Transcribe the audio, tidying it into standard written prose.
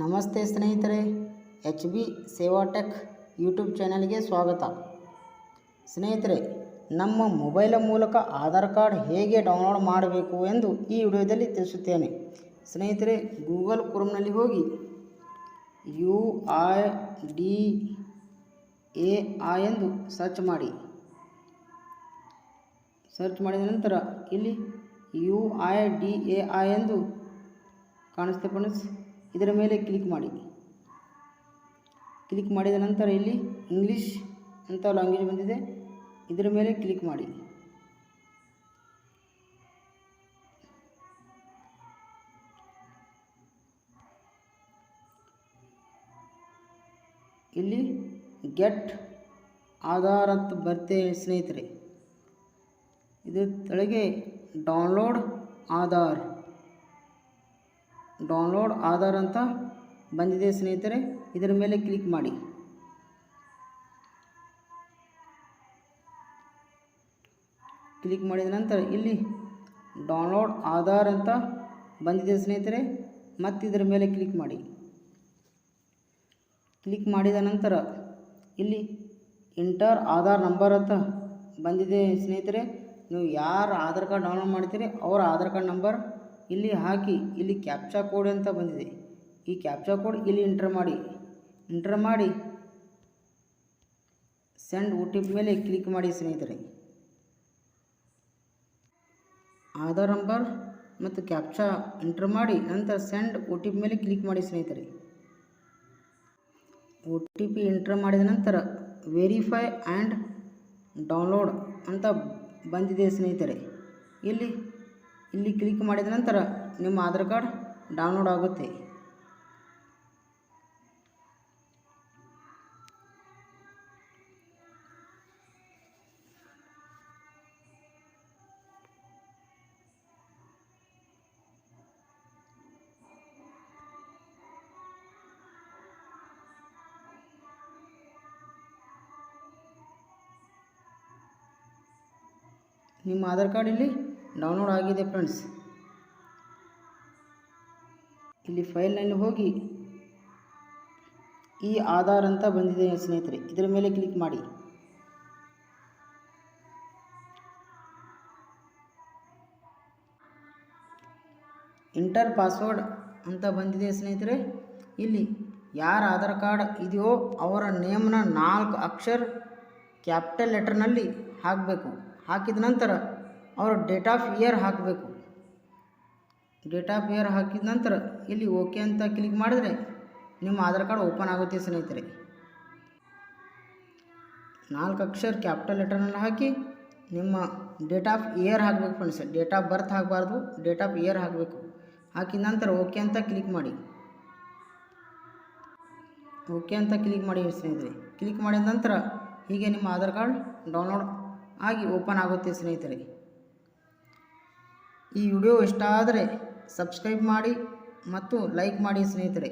ನಮಸ್ತೆ ಸ್ನೇಹಿತರೆ, HB ಸೇವಾ ಟೆಕ್ ಯೂಟ್ಯೂಬ್ ಚಾನಲ್ಗೆ ಸ್ವಾಗತ. ಸ್ನೇಹಿತರೆ, ನಮ್ಮ ಮೊಬೈಲ ಮೂಲಕ ಆಧಾರ್ ಕಾರ್ಡ್ ಹೇಗೆ ಡೌನ್ಲೋಡ್ ಮಾಡಬೇಕು ಎಂದು ಈ ವಿಡಿಯೋದಲ್ಲಿ ತಿಳಿಸುತ್ತೇನೆ. ಸ್ನೇಹಿತರೆ, ಗೂಗಲ್ ಕ್ರೋಮ್ನಲ್ಲಿ ಹೋಗಿ UIDAI ಎಂದು ಸರ್ಚ್ ಮಾಡಿ. ಸರ್ಚ್ ಮಾಡಿದ ನಂತರ ಇಲ್ಲಿ UIDAI ಎಂದು ಕಾಣಿಸುತ್ತೆ ಫ್ರೆಂಡ್ಸ್. ಇದರ ಮೇಲೆ ಕ್ಲಿಕ್ ಮಾಡಿ. ಕ್ಲಿಕ್ ಮಾಡಿದ ನಂತರ ಇಲ್ಲಿ ಇಂಗ್ಲೀಷ್ ಅಂತ ಲ್ಯಾಂಗ್ವೇಜ್ ಬಂದಿದೆ, ಇದರ ಮೇಲೆ ಕ್ಲಿಕ್ ಮಾಡಿ. ಇಲ್ಲಿ ಗೆಟ್ ಆಧಾರ್ ಅಂತ ಬರುತ್ತೆ ಸ್ನೇಹಿತರೆ. ಇದರ ಕೆಳಗೆ ಡೌನ್ಲೋಡ್ ಆಧಾರ್ ಅಂತ ಬಂದಿದೆ ಸ್ನೇಹಿತರೆ. ಇದರ ಮೇಲೆ ಕ್ಲಿಕ್ ಮಾಡಿ. ಕ್ಲಿಕ್ ಮಾಡಿದ ನಂತರ ಇಲ್ಲಿ ಡೌನ್ಲೋಡ್ ಆಧಾರ್ ಅಂತ ಬಂದಿದೆ ಸ್ನೇಹಿತರೆ. ಮತ್ತು ಇದರ ಮೇಲೆ ಕ್ಲಿಕ್ ಮಾಡಿ. ಕ್ಲಿಕ್ ಮಾಡಿದ ನಂತರ ಇಲ್ಲಿ ಎಂಟರ್ ಆಧಾರ್ ನಂಬರ್ ಅಂತ ಬಂದಿದೆ ಸ್ನೇಹಿತರೆ. ನೀವು ಯಾರು ಆಧಾರ್ ಕಾರ್ಡ್ ಡೌನ್ಲೋಡ್ ಮಾಡ್ತೀರಿ ಅವರ ಆಧಾರ್ ಕಾರ್ಡ್ ನಂಬರ್ ಇಲ್ಲಿ ಹಾಕಿ. ಇಲ್ಲಿ ಕ್ಯಾಪ್ಚಾ ಕೋಡ್ ಅಂತ ಬಂದಿದೆ, ಈ ಕ್ಯಾಪ್ಚಾ ಕೋಡ್ ಇಲ್ಲಿ ಎಂಟರ್ ಮಾಡಿ ಸೆಂಡ್ OTP ಮೇಲೆ ಕ್ಲಿಕ್ ಮಾಡಿ ಸ್ನೇಹಿತರೆ. ಆಧಾರ್ ನಂಬರ್ ಮತ್ತು ಕ್ಯಾಪ್ಚಾ ಎಂಟರ್ ಮಾಡಿ ನಂತರ ಸೆಂಡ್ OTP ಮೇಲೆ ಕ್ಲಿಕ್ ಮಾಡಿ ಸ್ನೇಹಿತರೆ. OTP ಎಂಟರ್ ಮಾಡಿದ ನಂತರ ವೆರಿಫೈ ಆ್ಯಂಡ್ ಡೌನ್ಲೋಡ್ ಅಂತ ಬಂದಿದೆ ಸ್ನೇಹಿತರೆ. ಇಲ್ಲಿ ಕ್ಲಿಕ್ ಮಾಡಿದ ನಂತರ ನಿಮ್ಮ ಆಧಾರ್ ಕಾರ್ಡ್ ಡೌನ್ಲೋಡ್ ಆಗುತ್ತೆ. ನಿಮ್ಮ ಆಧಾರ್ ಕಾರ್ಡ್ ಇಲ್ಲಿ ಡೌನ್ಲೋಡ್ ಆಗಿದೆ ಫ್ರೆಂಡ್ಸ್. ಇಲ್ಲಿ ಫೈಲ್ನಲ್ಲಿ ಹೋಗಿ ಈ ಆಧಾರ್ ಅಂತ ಬಂದಿದೆ ಸ್ನೇಹಿತರೆ, ಇದರ ಮೇಲೆ ಕ್ಲಿಕ್ ಮಾಡಿ. ಎಂಟರ್ ಪಾಸ್ವರ್ಡ್ ಅಂತ ಬಂದಿದೆ ಸ್ನೇಹಿತರೆ. ಇಲ್ಲಿ ಯಾರ ಆಧಾರ್ ಕಾರ್ಡ್ ಇದೆಯೋ ಅವರ ನೇಮ್ನ 4 ಅಕ್ಷರ ಕ್ಯಾಪಿಟಲ್ ಲೆಟರ್ನಲ್ಲಿ ಹಾಕಬೇಕು. ಹಾಕಿದ ನಂತರ ಅವರ ಡೇಟ್ ಆಫ್ ಇಯರ್ ಹಾಕಬೇಕು. ಡೇಟ್ ಆಫ್ ಇಯರ್ ಹಾಕಿದ ನಂತರ ಇಲ್ಲಿ ಓಕೆ ಅಂತ ಕ್ಲಿಕ್ ಮಾಡಿದರೆ ನಿಮ್ಮ ಆಧಾರ್ ಕಾರ್ಡ್ ಓಪನ್ ಆಗುತ್ತೆ ಸ್ನೇಹಿತರೆ. 4 ಅಕ್ಷರ ಕ್ಯಾಪಿಟಲ್ ಲೆಟರ್ನಲ್ಲಿ ಹಾಕಿ ನಿಮ್ಮ ಡೇಟ್ ಆಫ್ ಇಯರ್ ಹಾಕಬೇಕು ಫ್ರೆಂಡ್ಸ್. ಡೇಟ್ ಆಫ್ ಬರ್ತ್ ಹಾಕಬಾರ್ದು, ಡೇಟ್ ಆಫ್ ಇಯರ್ ಹಾಕಬೇಕು. ಹಾಕಿದ ನಂತರ ಓಕೆ ಅಂತ ಕ್ಲಿಕ್ ಮಾಡಿ. ಓಕೆ ಅಂತ ಕ್ಲಿಕ್ ಮಾಡಿ ಸ್ನೇಹಿತರೆ. ಕ್ಲಿಕ್ ಮಾಡಿದ ನಂತರ ಹೀಗೆ ನಿಮ್ಮ ಆಧಾರ್ ಕಾರ್ಡ್ ಡೌನ್ಲೋಡ್ ಆಗಿ ಓಪನ್ ಆಗುತ್ತೆ ಸ್ನೇಹಿತರೆ. ಈ ವಿಡಿಯೋ ಇಷ್ಟ ಆದರೆ ಸಬ್ಸ್ಕ್ರೈಬ್ ಮಾಡಿ ಮತ್ತು ಲೈಕ್ ಮಾಡಿ ಸ್ನೇಹಿತರೆ.